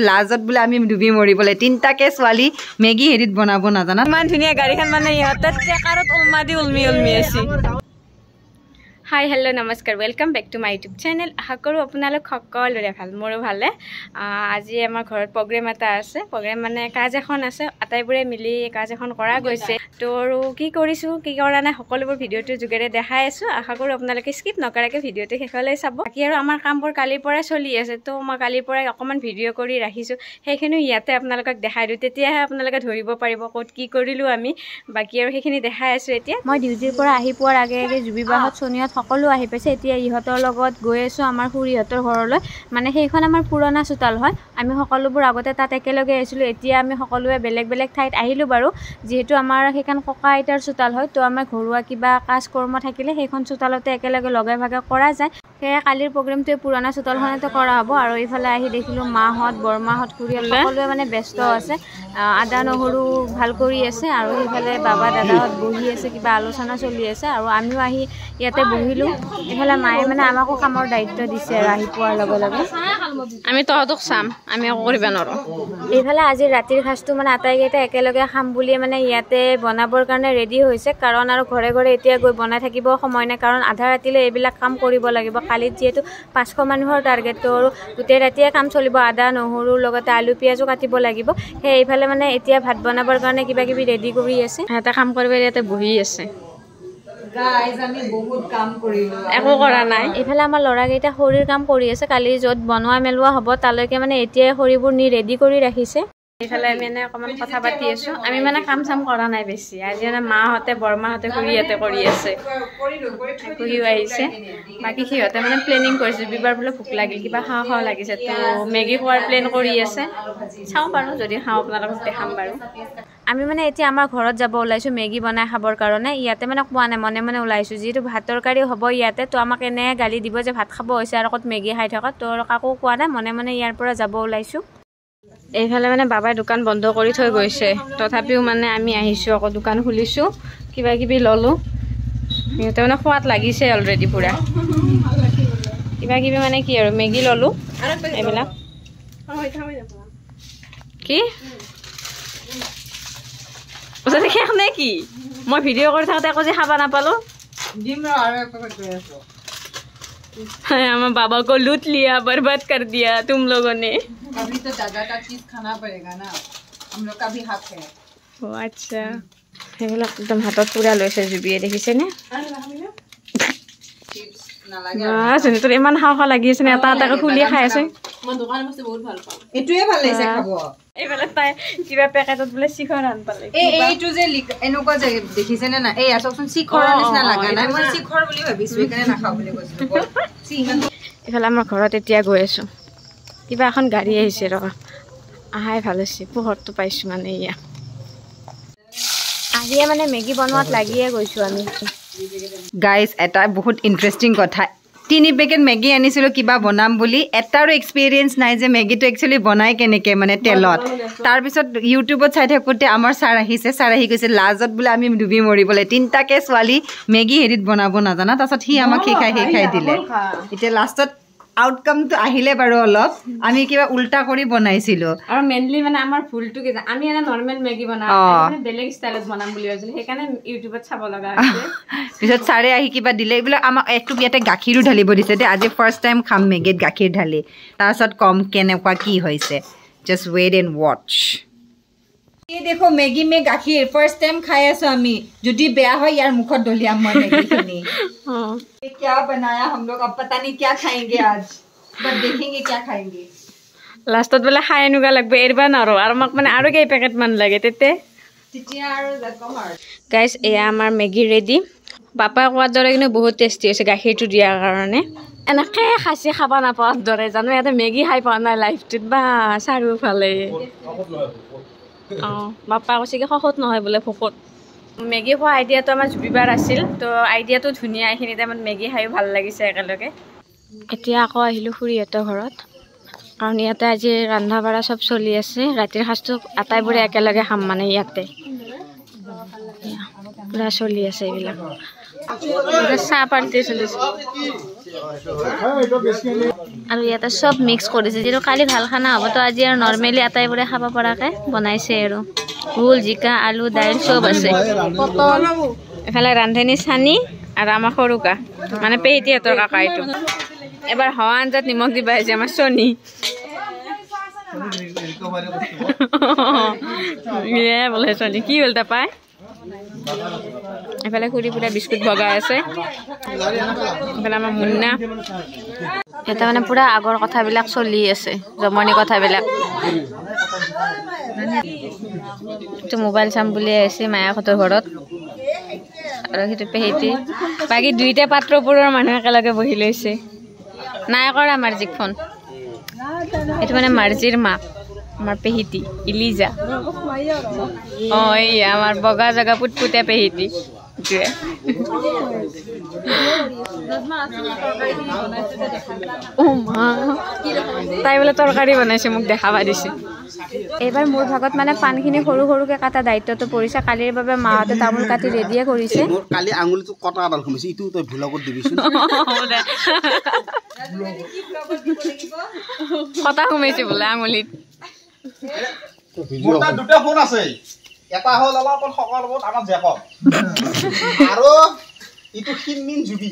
লাজত বোলে আমি ডুবি মৰিবলৈ তিনটাকে ছোৱালী মেগী হেৰিত বনাব নাজানা ইমান ধুনীয়া গাড়ীখন মানে ইহঁতে ট্ৰেকাৰত উলমা দি উলমি আছে হাই হেল্ল' নমস্কাৰ welcome back to my YouTube channel আশা কৰোঁ আপোনালোক সকলোৰে ভাল মোৰো ভালে আজি আমাৰ ঘৰত প্ৰগ্ৰেম এটা আছে প্ৰগ্ৰেম মানে কাজ এখন আছে আটাইবোৰে মিলি কাজ এখন কৰা গৈছে তো আৰু কি কৰিছোঁ কি কৰা নাই সকলোবোৰ ভিডিঅ'টোৰ যোগেৰে দেখাই আছোঁ আশা কৰোঁ আপোনালোকে স্কিপ নকৰাকৈ ভিডিঅ'টো শেষলৈ চাব বাকী আৰু আমাৰ কামবোৰ কালিৰ পৰাই চলি আছে তো মই কালিৰ পৰাই অকণমান ভিডিঅ' কৰি ৰাখিছোঁ সেইখিনি ইয়াতে আপোনালোকক দেখাই দিওঁ তেতিয়াহে আপোনালোকে ধৰিব পাৰিব ক'ত কি কৰিলোঁ আমি বাকী আৰু সেইখিনি দেখাই আছোঁ এতিয়া মই ডিউটিৰ পৰা আহি পোৱাৰ আগে আগে জুবিবাহঁত সোনিয়াত সকলো আহি পাইছে এতিয়া ইহঁতৰ লগত গৈ আছোঁ আমাৰ খুৰীহঁতৰ ঘৰলৈ মানে সেইখন আমাৰ পুৰণা চোতাল হয় আমি সকলোবোৰ আগতে তাত একেলগে আহিছিলোঁ এতিয়া আমি সকলোৱে বেলেগ বেলেগ ঠাইত আহিলোঁ বাৰু যিহেতু আমাৰ সেইখন ককা আইতাৰ চোতাল হয় তো আমাৰ ঘৰুৱা কিবা কাজ কৰ্ম থাকিলে সেইখন চোতালতে একেলগে লগে ভাগে কৰা যায় সেয়ে কালিৰ প্ৰগ্ৰেমটোৱে পুৰণা চোতালখনতে কৰা হ'ব আৰু এইফালে আহি দেখিলোঁ মাহঁত বৰমাহঁত খুৰীহঁত সকলোৱে মানে ব্যস্ত আছে আদা নহৰু ভাল কৰি আছে আৰু সেইফালে বাবা দাদাহঁত বহি আছে কিবা আলোচনা চলি আছে আৰু আমিও আহি ইয়াতে বহিলোঁ এইফালে মায়ে মানে আমাকো কামৰ দায়িত্ব দিছে আৰু আহি পোৱাৰ লগে লগে আমি তহঁতক চাম আমি একো কৰিব নোৱাৰোঁ এইফালে আজি ৰাতিৰ সাঁজটো মানে আটাইকেইটা একেলগে খাম বুলিয়ে মানে ইয়াতে বনাবৰ কাৰণে ৰেডি হৈছে কাৰণ আৰু ঘৰে ঘৰে এতিয়া গৈ বনাই থাকিব সময় নাই কাৰণ আধা ৰাতিলৈ এইবিলাক কাম কৰিব লাগিব কালিত যিহেতু 500 মানুহৰ টাৰ্গেটটো আৰু গোটেই ৰাতিয়ে কাম চলিব আদা নহৰু লগতে আলু পিঁয়াজো কাটিব লাগিব সেই এইফালে মানে এতিয়া ভাত বনাবৰ কাৰণে কিবা কিবি ৰেডি কৰি আছে সিহঁতে কাম কৰিব ইয়াতে বহি আছে গাইজ আমি বহুত কাম কৰিলো একো কৰা নাই এইফালে আমাৰ ল'ৰাকেইটা খৰিৰ কাম কৰি আছে কালি য'ত বনোৱা মেলোৱা হ'ব তালৈকে মানে এতিয়াই খৰিবোৰ নি ৰেডি কৰি ৰাখিছে এইফালে আমি মানে অকণমান কথা পাতি আছোঁ আমি মানে কাম চাম কৰা নাই বেছি আজি মানে মাহঁতে বৰমাহঁতে খুৰীহঁতে কৰি আছে খুৰীও আহিছে বাকী সিহঁতে মানে প্লেনিং কৰিছে বিবাৰ বোলে ভোক লাগিল কিবা খাওঁ খাওঁ লাগিছে তো মেগী খোৱাৰ প্লেন কৰি আছে চাওঁ বাৰু যদি খাওঁ আপোনালোকক দেখাম বাৰু আমি মানে এতিয়া আমাৰ ঘৰত যাব ওলাইছোঁ মেগী বনাই খাবৰ কাৰণে ইয়াতে মানে কোৱা নাই মনে মনে ওলাইছোঁ যিহেতু ভাত তৰকাৰী হ'ব ইয়াতে তো আমাক এনে গালি দিব যে ভাত খাব হৈছে আৰু ক'ত মেগী খাই থকা তো কাকো কোৱা নাই মনে মনে ইয়াৰ পৰা যাব ওলাইছোঁ এইফালে মানে বাবাই দোকান বন্ধ কৰি থৈ গৈছে তথাপিও মানে আমি আহিছোঁ আকৌ দোকান খুলিছোঁ কিবা কিবি ল'লোঁ সিহঁতে মানে সোৱাদ লাগিছে অলৰেডি পূৰা কিবা কিবি মানে কি আৰু মেগী ল'লোঁ এইবিলাক কি শেষ নে কি মই ভিডিঅ' কৰি থাকোঁতে একো যে খাব নাপালোঁ हमारे बाबा को लूट लिया बर्बाद कर दिया तुम लोगों ने अभी तो दादा का चीज खाना पड़ेगा ना हम लोग का भी हक है ओ अच्छा সেইবিলাক একদম হাতত পুৰা লৈছে জুবিয়ে দেখিছেনে তোৰ ইমান খাওঁ খাওঁ লাগি আছে নে এটা এটাকে খুলিয়ে খাই আছে মই দোকানৰ বস্তু বহুত ভাল পাওঁ এইটোৱে ভাল লাগিছে খাব এইফালে তাই কিবা পেকেটত বোলে শিখৰ আন পালে এইটো যে এনেকুৱা যে দেখিছেনে না এই আচকচোন শিখৰৰ নিচিনা লাগা নাই মই শিখৰ বুলি ভাবিছোঁ সেইকাৰণে নাখাওঁ বুলি কৈছিলোঁ এইফালে আমাৰ ঘৰত এতিয়া গৈ আছোঁ কিবা এখন গাড়ী আহিছে ৰবা আহাই ভাল হৈছে পোহৰটো পাইছোঁ মানে ইয়া আহিয়ে মানে মেগী বনোৱাত লাগিয়ে গৈছোঁ আমি গাইজ এটা বহুত ইণ্টাৰেষ্টিং কথা 3 পেকেট মেগী আনিছিলোঁ কিবা বনাম বুলি এটাৰো এক্সপিৰিয়েঞ্চ নাই যে মেগীটো একচুৱেলি বনাই কেনেকৈ মানে তেলত তাৰপিছত ইউটিউবত চাই থাকোঁতে আমাৰ ছাৰ আহি কৈছে লাজত বোলে আমি ডুবি মৰিবলৈ তিনটাকে ছোৱালী মেগী হেৰিত বনাব নাজানা তাৰপিছত সি আমাক শিকাই দিলে এতিয়া লাষ্টত আউটকামটো আহিলে বাৰু অলপ আমি কিবা উল্টা কৰি বনাইছিলোঁ আৰু মেইনলি মানে আমাৰ ভুলটো কি আমি এনে নৰ্মেল মেগী বনাওঁ মানে বেলেগ ষ্টাইলত বনাম বুলি ভাবিছিলোঁ সেইকাৰণে ইউটিউবত চাব লগা হৈছে পিছত ছাৰে আহি কিবা দিলে এইবিলাক আমাক একটু ইয়াতে গাখীৰো ঢালিব দিছে দেই আজি ফাৰ্ষ্ট টাইম খাম মেগীত গাখীৰ ঢালি তাৰপিছত কম কেনেকুৱা কি হৈছে জাষ্ট ৱেইট এণ্ড ৱাচ এই দেখো মেগী মে গাখীৰ ফাৰ্ষ্ট টাইম খাই আছো আমি যদি বেয়া হয় ইয়াৰ মুখত দলিয়াম মই মেগীখিনি ये क्या बनाया हम लोग अब पता नहीं क्या खाएंगे आज बट देखेंगे क्या खाएंगे लास्टत बोले खाय नुगा लागबे एरबा नरो आरो मक माने आरो केই পেকেট মান লাগে তেতে তিতিয়া আৰু কমাৰ গাইস এয়া আমাৰ মেগী ৰেডি বাপা কোৱাৰ দৰে কিন্তু বহুত টেষ্টি হৈছে গাখীৰটো দিয়াৰ কাৰণে এনেকে খাসি খাবা নাপাওঁ দৰে জানো ইয়াতে মেগী খাই পোৱা নাই লাইফটোত বা চাৰু ফালে বাপা কৈছে কি খখত নহয় বোলে ভোকত মেগী খোৱা আইডিয়াটো আমাৰ জুবিবাৰ আছিল তো আইডিয়াটো ধুনীয়া এইখিনি টাইমত মেগী খায়ো ভাল লাগিছে একেলগে এতিয়া আকৌ আহিলোঁ খুৰীহঁতৰ ঘৰত কাৰণ ইয়াতে আজি ৰন্ধা বঢ়া চব চলি আছে ৰাতিৰ সাঁজটো আটাইবোৰে একেলগে খাম মানে ইয়াতে পুৰা চলি আছে এইবিলাক চাহ পাৰ্টি চলিছে আৰু ইয়াতে চব মিক্স কৰিছে যিটো কালি ভাল খানা হ'ব তো আজি আৰু নৰ্মেলি আটাইবোৰে খাব পৰাকৈ বনাইছে আৰু ভোল জিকা আলু দাইল চব আছে এফালে ৰান্ধনি চানি আৰু আমাৰ সৰুকা মানে পেহিটিহঁতৰ কাকা এইটো এবাৰ হাৱা আঞ্জাত নিমখ দিবা আহিছে আমাৰ চনি বোলে চনি কি হ'ল তাপাই এফালে খুৰী পুৰা বিস্কুট ভগাই আছে এফালে আমাৰ মুন্না এটা মানে পুৰা আগৰ কথাবিলাক চলি আছে জমনি কথাবিলাক এইটো মোবাইল চাম বুলি আহিছে মায়াহঁতৰ ঘৰত আৰু সেইটো পেহিটি বাকী দুইটা পাত্ৰপুৰৰ মানুহ একেলগে বহি লৈছে নাই কৰা মাৰ্জিক ফোন এইটো মানে মাৰ্জিৰ মাক আমাৰ পেহিটি ইলিজা এই আমাৰ বগা জগা পুটপুটে পেহিটি তাই বোলে তৰকাৰী বনাইছে মোক দেখাবা দিছে এইবাৰ মোৰ ভাগত মানে পানখিনি সৰু সৰুকে কাটা দায়িত্বটো পৰিছে কালিৰ বাবে মাহঁতে তামোল কাটি ৰেডিয়ে কৰিছে কালি আঙুলিটো কটা এডাল সোমাইছে ইটো তই ভুলকত দিবিচোন কটা সোমাইছে বোলে আঙুলিত দুটা ফোন আছে এটা হল অলপ সকল বহুত আমাৰ জেকব আৰু ইটো কিনমিন জুবি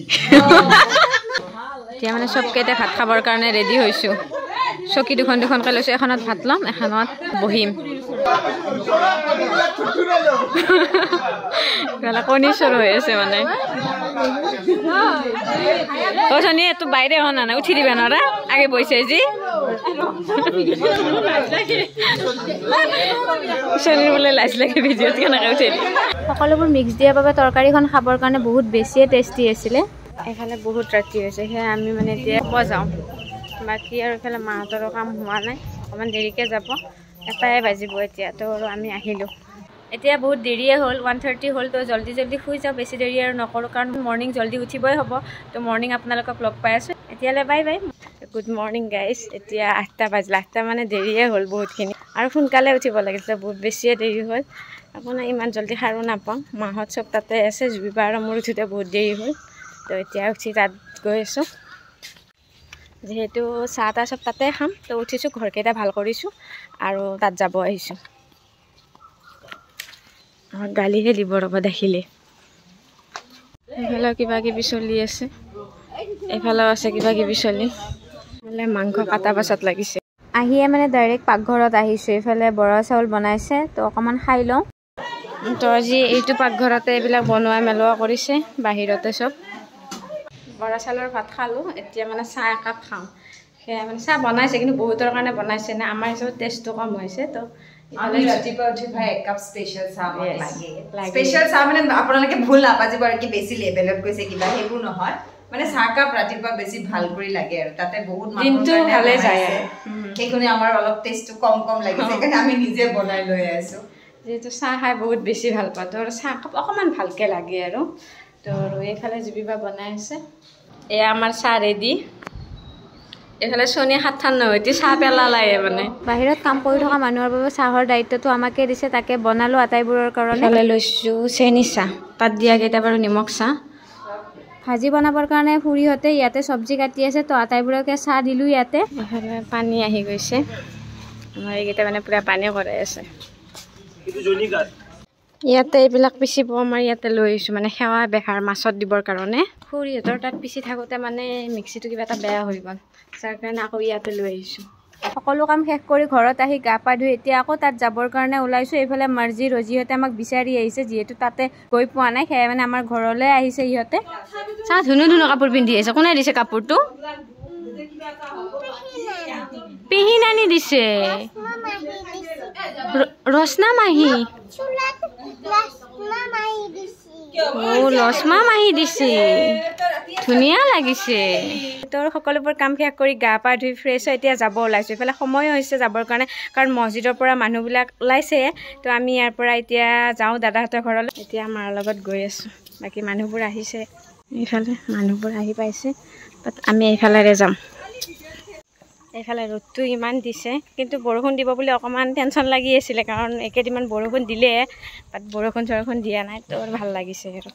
এতিয়া মানে চবকেইটা ভাত খাবৰ কাৰণে ৰেডি হৈছোঁ চকী দুখন দুখনকৈ লৈছোঁ এখনত ভাত ল'ম এখনত বহিম কণী চৰ হৈ আছে মানে চনি এইটো বাইৰে হোৱা নাই উঠি দিবা নৰা আগে বহিছে যি চনিৰ বোলে লাজ লাগে ভিডিঅ'ত কেনেকৈ উঠি দিয়ে সকলোবোৰ মিক্স দিয়াৰ বাবে তৰকাৰীখন খাবৰ কাৰণে বহুত বেছিয়ে টেষ্টি আছিলে এফালে বহুত ৰাতি হৈছে সেয়া আমি মানে এতিয়া খাব যাওঁ বাকী আৰু এইফালে মাহঁতৰো কাম হোৱা নাই অকণমান দেৰিকৈ যাব 1টাই বাজিব এতিয়া তো আৰু আমি আহিলোঁ এতিয়া বহুত দেৰিয়ে হ'ল 1:30 হ'ল তো জল্দি জল্দি শুই যাওঁ বেছি দেৰি আৰু নকৰোঁ কাৰণ মৰ্ণিং জল্দি উঠিবই হ'ব তো মৰ্ণিং আপোনালোকক লগ পাই আছোঁ এতিয়ালৈ bye bye good morning guys এতিয়া 8টা বাজিলে 8টা মানে দেৰিয়ে হ'ল বহুতখিনি আৰু সোনকালে উঠিব লাগিছিলে বহুত বেছিয়ে দেৰি হ'ল আপোনাৰ ইমান জল্দি সাৰো নাপাওঁ মাহঁত চব তাতে আছে জুবিবা আৰু মোৰ উঠোঁতে বহুত দেৰি হ'ল তো এতিয়া উঠি তাত গৈ আছোঁ যিহেতু চাহ তাহ চব তাতে খাম তো উঠিছোঁ ঘৰকেইটা ভাল কৰিছোঁ আৰু তাত যাব আহিছোঁ গালিহে দিব ৰ'ব দেখিলে এইফালেও কিবা কিবি চলি আছে এইফালেও আছে কিবা কিবি চলি মানে মাংস কাটা পাছত লাগিছে আহিয়ে মানে ডাইৰেক্ট পাকঘৰত আহিছোঁ এইফালে বৰা চাউল বনাইছে তো অকণমান খাই লওঁ তো আজি এইটো পাকঘৰতে এইবিলাক বনোৱা মেলোৱা কৰিছে বাহিৰতে চব বৰা চাউলৰ ভাত খালোঁ এতিয়া মানে চাহ একাপ খাওঁ সেয়া মানে চাহ বনাইছে কিন্তু বহুতৰ কাৰণে বনাইছে না আমাৰ হিচাপত টেষ্টটো কম হৈছে তো আমি ৰাতিপুৱা উঠি ভাই এক কাপ স্পেচিয়েল চাহ লাগে স্পেচিয়েল চাহ মানে আপোনালোকে ভুল নাপাজিব আৰু কি বেছি লেভেলত কৈছে কিবা সেইবোৰ নহয় মানে চাহকাপ ৰাতিপুৱা বেছি ভাল কৰি লাগে আৰু তাতে বহুত দিনটো ভালে যায় সেইখিনি আমাৰ অলপ টেষ্টটো কম কম লাগিছে সেইকাৰণে আমি নিজে বনাই লৈ আছোঁ যেহেতু চাহ খাই বহুত বেছি ভাল পাওঁ তো চাহকাপ অকণমান ভালকৈ লাগে আৰু তো এইফালে জুবিবা বনাই আছে এয়া আমাৰ চাহ ৰেডি এইফালে চনি 7:30 চাহ পেলালায়ে মানে বাহিৰত কাম কৰি থকা মানুহৰ বাবে চাহৰ দায়িত্বটো আমাকে দিছে তাকে বনালোঁ আটাইবোৰৰ কাৰণে লৈছোঁ চেনি চাহ তাত দিয়া কেইটা বাৰু নিমখ চাহ ভাজি বনাবৰ কাৰণে খুৰীহঁতে ইয়াতে চব্জি কাটি আছে তো আটাইবোৰকে চাহ দিলোঁ ইয়াতে এইফালে পানী আহি গৈছে আমাৰ এইকেইটা মানে পূৰা পানী কৰাই আছে ইয়াতে এইবিলাক পিচিব আমাৰ ইয়াতে লৈ আহিছোঁ মানে সেৱা বেহাৰ মাছত দিবৰ কাৰণে খুৰীহঁতৰ তাত পিচি থাকোঁতে মানে মিক্সিটো কিবা এটা বেয়া হৈ গ'ল যাৰ কাৰণে আকৌ ইয়াতে লৈ আহিছোঁ সকলো কাম শেষ কৰি ঘৰত আহি গা পা ধুই এতিয়া আকৌ তাত যাবৰ কাৰণে ওলাইছোঁ এইফালে মাৰ্জি ৰজিহঁতে আমাক বিচাৰি আহিছে যিহেতু তাতে গৈ পোৱা নাই সেয়াই মানে আমাৰ ঘৰলৈ আহিছে ইহঁতে চাহ ধুনু ধুনু কাপোৰ পিন্ধি আহিছে কোনে দিছে কাপোৰটো পেহী নানি দিছে ৰচনা মাহী লসমা মাহী দিছে ধুনীয়া লাগিছে তোৰ সকলোবোৰ কাম শেষ কৰি গা পা ধুই ফ্ৰেছ হৈ এতিয়া যাব ওলাইছোঁ এইফালে সময় হৈছে যাবৰ কাৰণে কাৰণ মছজিদৰ পৰা মানুহবিলাক ওলাইছে তো আমি ইয়াৰ পৰা এতিয়া যাওঁ দাদাহঁতৰ ঘৰলৈ এতিয়া মাৰ লগত গৈ আছোঁ বাকী মানুহবোৰ আহিছে এইফালে মানুহবোৰ আহি পাইছে বাট আমি এইফালেৰে যাম এইফালে ৰ'দটো ইমান দিছে কিন্তু বৰষুণ দিব বুলি অকণমান টেনশ্যন লাগি আছিলে কাৰণ একেদিনমান বৰষুণ দিলে বাট বৰষুণ চৰষুণ দিয়া নাই তো ভাল লাগিছে আৰু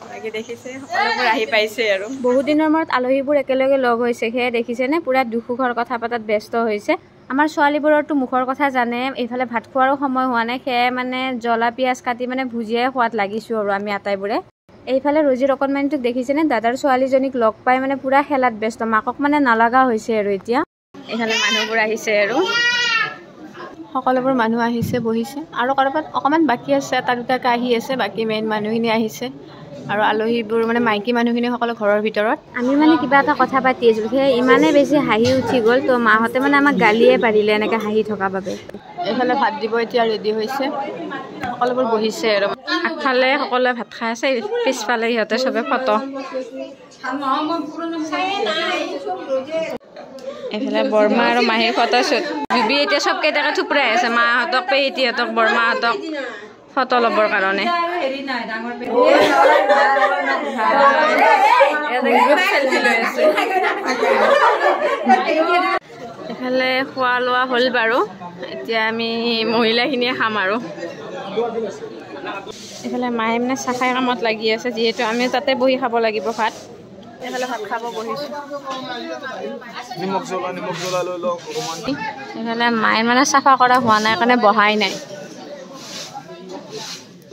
বাকী দেখিছে সকলোবোৰ আহি পাইছে আৰু বহুত দিনৰ মূৰত আলহীবোৰ একেলগে লগ হৈছে সেয়ে দেখিছেনে পুৰা দুখ সুখৰ কথা পতাত ব্যস্ত হৈছে আমাৰ ছোৱালীবোৰৰতো মুখৰ কথা জানে এইফালে ভাত খোৱাৰো সময় হোৱা নাই সেয়ে মানে জ্বলা পিঁয়াজ কাটি মানে ভুজিয়াই খোৱাত লাগিছোঁ আৰু আমি আটাইবোৰে এইফালে ৰজিৰ অকণমানিটোক দেখিছেনে দাদাৰ ছোৱালীজনীক লগ পাই মানে পুৰা খেলাত ব্যস্ত মাকক মানে নালাগা হৈছে আৰু এতিয়া এইফালে মানুহবোৰ আহিছে আৰু সকলোবোৰ মানুহ আহিছে বহিছে আৰু ক'ৰবাত অকণমান বাকী আছে এটা দুটাকৈ আহি আছে বাকী মেইন মানুহখিনি আহিছে আৰু আলহীবোৰ মানে মাইকী মানুহখিনি সকলো ঘৰৰ ভিতৰত আমি মানে কিবা এটা কথা পাতি আছিলোঁ সেয়ে ইমানেই বেছি হাঁহি উঠি গ'ল তো মাহঁতে মানে আমাক গালিয়ে পাৰিলে এনেকৈ হাঁহি থকা বাবে এইফালে ভাত দিব এতিয়া ৰেডি হৈছে সকলোবোৰ বহিছে আৰু আগফালে সকলোৱে ভাত খাই আছে পিছফালে সিহঁতে চবে ফটো এইফালে বৰমা আৰু মাহীৰ ফটো শ্বুট জুবি এতিয়া চব কেইটাকে থুপৰাই আছে মাহঁতক পেহীহঁতক বৰমাহঁতক ফটো ল'বৰ কাৰণে এইফালে খোৱা লোৱা হ'ল বাৰু এতিয়া আমি মহিলাখিনিয়ে খাম আৰু এইফালে মায়ে মানে চাফাই কামত লাগি আছে যিহেতু আমি তাতে বহি খাব লাগিব ভাত এইফালে ভাত খাব বহিছোঁ এইফালে মায়ে মানে চাফা কৰা হোৱা নাই কাৰণে বহাই নাই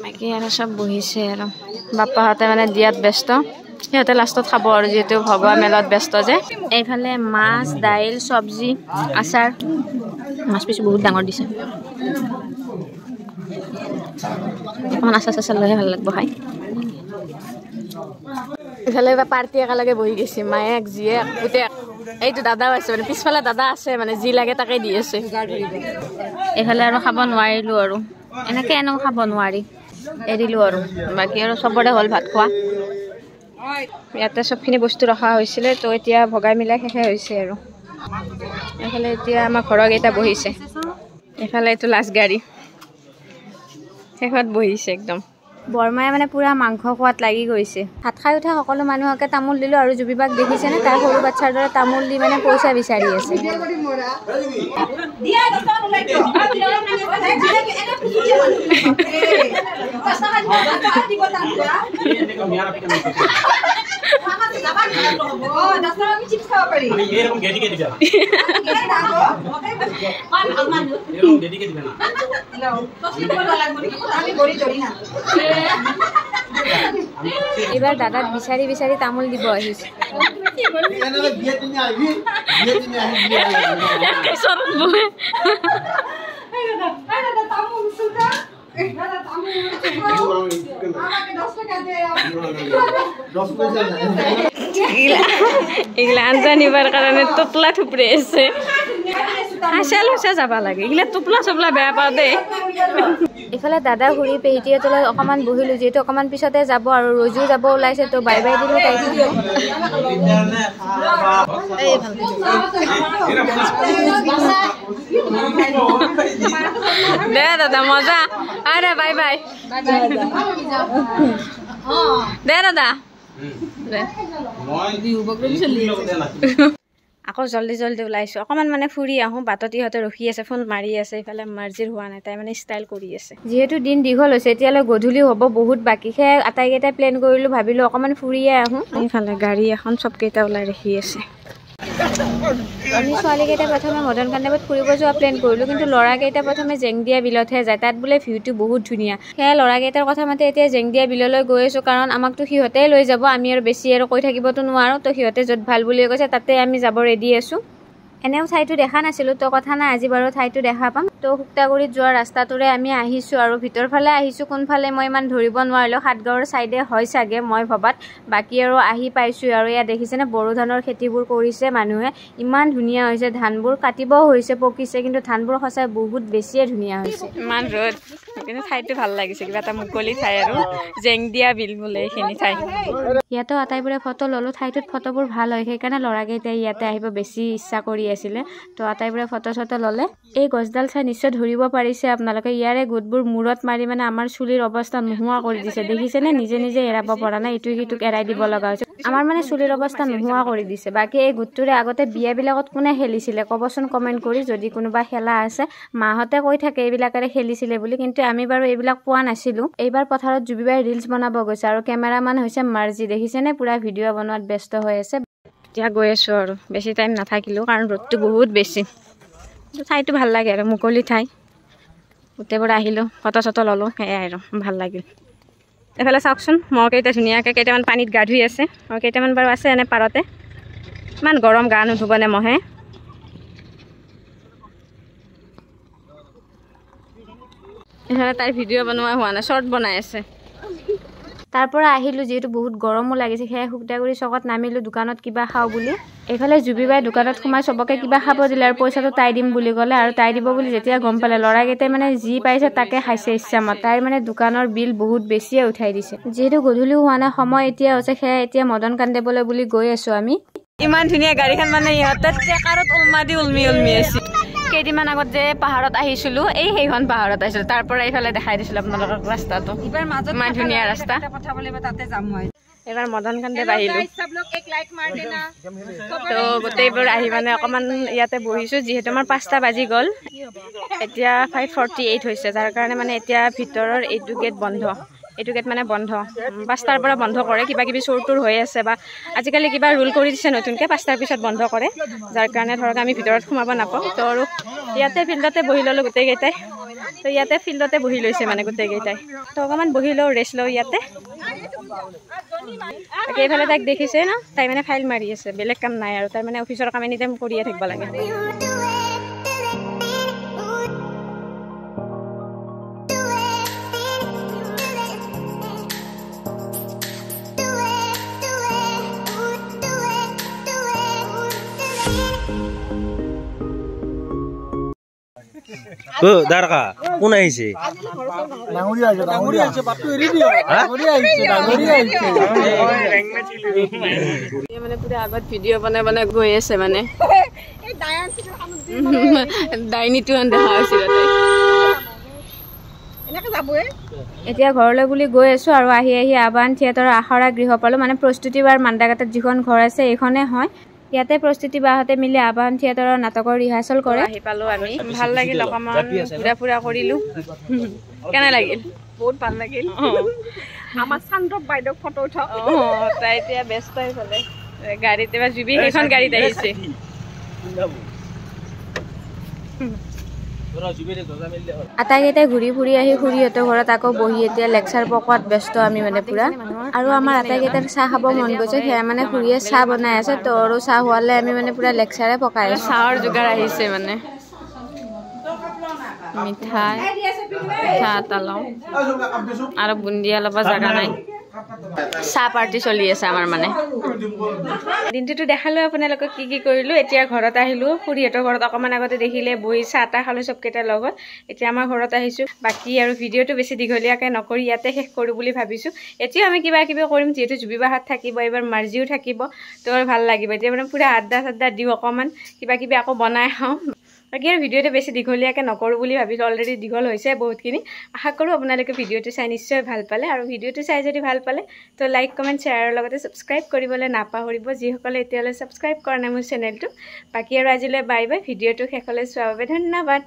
বাকী আৰু চব বহিছে আৰু বাপ্পাহঁতে মানে দিয়াত ব্যস্ত সিহঁতে লাষ্টত খাব আৰু যিহেতু ভগৱা মেলত ব্যস্ত যে এইফালে মাছ দাইল চব্জি আচাৰ মাছ পিছ বহুত ডাঙৰ দিছে অকণমান আচাৰ চাচাৰ লৈহে ভাল লাগিব খাই এইফালে পাৰ্টি একেলগে বহি গৈছে মায়েক জীয়েক পুতেক এইটো দাদাও আছে মানে পিছফালে দাদা আছে মানে যি লাগে তাকে দি আছে এইফালে আৰু খাব নোৱাৰিলোঁ আৰু এনেকৈ এনেও খাব নোৱাৰি এৰিলোঁ আৰু বাকী আৰু চবৰে হ'ল ভাত খোৱা ইয়াতে চবখিনি বস্তু ৰখা হৈছিলে তো এতিয়া ভগাই মিলাই শেষে হৈছে আৰু এইফালে এতিয়া আমাৰ ঘৰৰ কেইটা বহিছে এইফালে এইটো লাষ্ট গাড়ী শেষত বহিছে একদম বৰমায়ে মানে পুৰা মাংস খোৱাত লাগি গৈছে ভাত খাই উঠা সকলো মানুহকে তামোল দিলোঁ আৰু জুবিবাক দেখিছেনে তাৰ সৰু বাচ্ছাৰ দৰে তামোল দি মানে পইচা বিচাৰি আছে এইবাৰ দাদাক বিচাৰি বিচাৰি তামোল দিব আহিছে এইগিলা আঞ্জা নিবাৰ কাৰণে টোপলা থুপৰি আছে হাঁচাল হাঁচা যাব লাগে এইগিলা টোপলা চপলা বেয়া পাওঁ দেই এইফালে দাদা ঘূৰি পেহীটিৰ তলত অকণমান বহিলোঁ যিহেতু অকণমান পিছতে যাব আৰু ৰজিও যাব ওলাইছে তো বাই বাই দিলোঁ তাইক দে দাদা মজা আৰে বাই বাই দে দাদা আকৌ জল্দি জল্দি ওলাইছোঁ অকণমান মানে ফুৰি আহোঁ বাটত ইহঁতে ৰখি আছে ফোন মাৰি আছে এইফালে মাৰ্জিৰ হোৱা নাই তাই মানে ষ্টাইল কৰি আছে যিহেতু দিন দীঘল হৈছে এতিয়ালৈ গধূলি হ'ব বহুত বাকী সেয়া আটাইকেইটাই প্লেন কৰিলোঁ ভাবিলোঁ অকণমান ফুৰিয়ে আহোঁ এইফালে গাড়ী এখন চবকেইটা ওলাই ৰাখি আছে আমি ছোৱালীকেইটা প্ৰথমে মদন কাণ্ডাবত ফুৰিব যোৱা প্লেন কৰিলোঁ কিন্তু ল'ৰাকেইটা প্ৰথমে জেংদিয়া বিলতহে যায় তাত বোলে ভিউটো বহুত ধুনীয়া সেয়া ল'ৰাকেইটাৰ কথা মতে এতিয়া জেংদিয়া বিললৈ গৈ আছোঁ কাৰণ আমাকতো সিহঁতেই লৈ যাব আমি আৰু বেছি আৰু কৈ থাকিবতো নোৱাৰোঁ তো সিহঁতে য'ত ভাল বুলি কৈছে তাতে আমি যাব ৰেডি আছোঁ এনেও ঠাইটো দেখা নাছিলোঁ তো কথা নাই আজি বাৰু ঠাইটো দেখা পাম তো শুক্তাগুৰিত যোৱা ৰাস্তাটোৰে আমি আহিছোঁ আৰু ভিতৰ ফালে আহিছোঁ কোনফালে মই ইমান ধৰিব নোৱাৰিলোঁ সাতগাঁৱৰ ছাইডে হয় চাগে মই ভবাত বাকী আৰু আহি পাইছোঁ আৰু ইয়াত দেখিছেনে বড়ো ধানৰ খেতিবোৰ কৰিছে মানুহে ইমান ধুনীয়া হৈছে ধানবোৰ কাটিবও হৈছে পকিছে কিন্তু ধানবোৰ সঁচাই বহুত বেছিয়ে ধুনীয়া হৈছে ইমান ৰ'দ কিন্তু ঠাইটো ভাল লাগিছে কিবা এটা মুকলি ঠাই আৰু জেংদিয়া বিল বোলে এইখিনি ঠাই ইয়াতো আটাইবোৰে ফটো ল'লোঁ ঠাইটোত ফটোবোৰ ভাল হয় সেইকাৰণে ল'ৰাকেইটাই ইয়াতে আহিব বেছি ইচ্ছা কৰি আছিলে তো আটাইবোৰে ফটো চটো ল'লে এই গছডাল চাই নিশ্চয় ধৰিব পাৰিছে আপোনালোকে ইয়াৰে গোটবোৰ মূৰত মাৰি মানে আমাৰ চুলিৰ অৱস্থা নোহোৱা কৰি দিছে দেখিছেনে নিজে নিজে এৰাব পৰা নাই ইটো সিটোক এৰাই দিব লগা হৈছে আমাৰ মানে চুলিৰ অৱস্থা নোহোৱা কৰি দিছে বাকী এই গোটটোৰে আগতে বিয়াবিলাকত কোনে খেলিছিলে ক'বচোন কমেণ্ট কৰি যদি কোনোবা খেলা আছে মাহঁতে কৈ থাকে এইবিলাকেৰে খেলিছিলে বুলি কিন্তু আমি বাৰু এইবিলাক পোৱা নাছিলো এইবাৰ পথাৰত জুবিবাই ৰিলছ বনাব গৈছে আৰু কেমেৰামান হৈছে মাৰ্জি দেখিছেনে পুৰা ভিডিঅ' বনোৱাত ব্যস্ত হৈ আছে এতিয়া গৈ আছো আৰু বেছি টাইম নাথাকিলো কাৰণ ৰ'দটো বহুত বেছি ঠাইটো ভাল লাগে আৰু মুকলি ঠাই গোটেইবোৰ আহিলো ফটো চটো ল'লো সেয়াই আৰু ভাল লাগিল এফালে চাওকচোন মহ কেইটা ধুনীয়াকৈ কেইটামান পানীত গা ধুই আছে আৰু কেইটামান বাৰু আছে এনে পাৰতে ইমান গৰম গা নুধুবনে মহে এফালে তাইৰ ভিডিঅ' বনোৱা হোৱা নাই শ্বৰ্ট বনাই আছে তাৰ পৰা আহিলো যেহেতু বহুত গৰমো লাগিছে সেয়া শুকটাগুৰি চকত নামিলো দোকানত কিবা খাওঁ বুলি এইফালে জুবিবাই দোকানত সোমাই চবকে কিবা খাব দিলে আৰু পইচাটো তাই দিম বুলি ক'লে আৰু তাই দিব বুলি যেতিয়া গম পালে ল'ৰাকেইটাই মানে যি পাইছে তাকে খাইছে ইচ্ছামত তাইৰ মানে দোকানৰ বিল বহুত বেছিয়ে উঠাই দিছে যিহেতু গধূলিও হোৱা নাই সময় এতিয়া হৈছে সেয়া এতিয়া মদন কান্দেবলৈ বুলি গৈ আছো আমি ইমান ধুনীয়া গাড়ীখন মানে ইহঁতে ট্ৰেকাৰত উলমা দি উলমি আছে কেইদিনমান আগত যে পাহাৰত আহিছিলো এই সেইখন পাহাৰত আহিছিলো তাৰ পৰা এইফালে দেখাই দিছিলো আপোনালোকক ৰাস্তাটো ইমান ধুনীয়া ৰাস্তা এবাৰ মদন কান্দে আহিলো তো গোটেইবোৰ আহি মানে অকণমান ইয়াতে বহিছো যিহেতু আমাৰ 5টা বাজি গ'ল এতিয়া 5:48 হৈছে যাৰ কাৰণে মানে এতিয়া ভিতৰৰ এইটো গেট বন্ধ এইটো গেট মানে বন্ধ 5টাৰ পৰা বন্ধ কৰে কিবা কিবি চোৰ তোৰ হৈ আছে বা আজিকালি কিবা ৰুল কৰি দিছে নতুনকৈ 5টাৰ পিছত বন্ধ কৰে যাৰ কাৰণে ধৰক আমি ভিতৰত সোমাব নাপাওঁ তো আৰু ইয়াতে ফিল্ডতে বহি ল'লোঁ গোটেইকেইটাই তো ইয়াতে ফিল্ডতে বহি লৈছে মানে গোটেইকেইটাই তো অকণমান বহি লওঁ ৰেষ্ট লওঁ ইয়াতে এইফালে তাইক দেখিছে ন তাই মানে ফাইল মাৰি আছে বেলেগ কাম নাই আৰু তাই মানে অফিচৰ কাম এনি টাইম কৰিয়ে থাকিব লাগে দাৰকা কোন আহিছে মানে পুৰা আগত ভিডিঅ' বনাই বনাই গৈ আছে মানে ডাইনিটো দেখা হৈছিল এতিয়া ঘৰলৈ বুলি গৈ আছো আৰু আহি আবাহন থিয়েটাৰৰ আখৰা গৃহ পালো মানে প্ৰস্তুতি বাৰ মাণ্ডাকাটাত যিখন ঘৰ আছে এইখনে হয় ইয়াতে প্ৰস্তুতি বাহঁতে মিলি আবাহন থিয়েটাৰৰ নাটকৰ ৰিহাৰ্চেল কৰে আহি পালো আমি ভাল লাগিল অকণমান ঘূৰা ফুৰা কৰিলো কেনে লাগিল বহুত ভাল লাগিল আমাৰ চান্দক বাইদেউ ফটো উঠাও তাই এতিয়া ব্যস্ত হৈছিলে গাড়ীতে বা জুবি সেইখন গাড়ীত আহিছে আটাইকেইটাই ঘূৰি ফুৰি আহি খুৰীহঁতৰ ঘৰত আকৌ বহি এতিয়া লেকচাৰ পকোৱাত ব্যস্ত আমি মানে পুৰা আৰু আমাৰ আটাইকেইটাৰ চাহ খাব মন গৈছে সেয়া মানে খুৰীয়ে চাহ বনাই আছে তো আৰু চাহ হোৱালে আমি মানে পুৰা লেকচাৰে পকাই আছো চাহৰ যোগাৰ আহিছে মানে মিঠাই চাহ এটা লওঁ আৰু বুন্দিয়া ল'ব জাগা নাই চাহ পাৰ্টি চলি আছে আমাৰ মানে দিনটোতো দেখালো আপোনালোকক কি কৰিলো এতিয়া ঘৰত আহিলো খুৰীহঁতৰ ঘৰত অকণমান আগতে দেখিলে বহি চাহ তাহ খালো চবকেইটাৰ লগত এতিয়া আমাৰ ঘৰত আহিছো বাকী আৰু ভিডিঅ'টো বেছি দীঘলীয়াকৈ নকৰি ইয়াতে শেষ কৰোঁ বুলি ভাবিছো এতিয়াও আমি কিবা কিবি কৰিম যিহেতু জুবিবাহঁত থাকিব এইবাৰ মাৰ্জিও থাকিব তো ভাল লাগিব এতিয়া মানে পুৰা আড্ডা চাড্ডা দিওঁ অকণমান কিবা কিবি আকৌ বনাই খাওঁ বাকী আৰু ভিডিঅ'টো বেছি দীঘলীয়াকৈ নকৰোঁ বুলি ভাবিছোঁ অলৰেডি দীঘল হৈছে বহুতখিনি আশা কৰোঁ আপোনালোকে ভিডিঅ'টো চাই নিশ্চয় ভাল পালে আৰু ভিডিঅ'টো চাই যদি ভাল পালে তো লাইক কমেণ্ট শ্বেয়াৰৰ লগতে ছাবস্ক্ৰাইব কৰিবলৈ নাপাহৰিব যিসকলে এতিয়ালৈ ছাবস্ক্ৰাইব কৰা নাই মোৰ চেনেলটো বাকী আৰু আজিলৈ বাই বাই ভিডিঅ'টো শেষলৈ চোৱাৰ বাবে ধন্যবাদ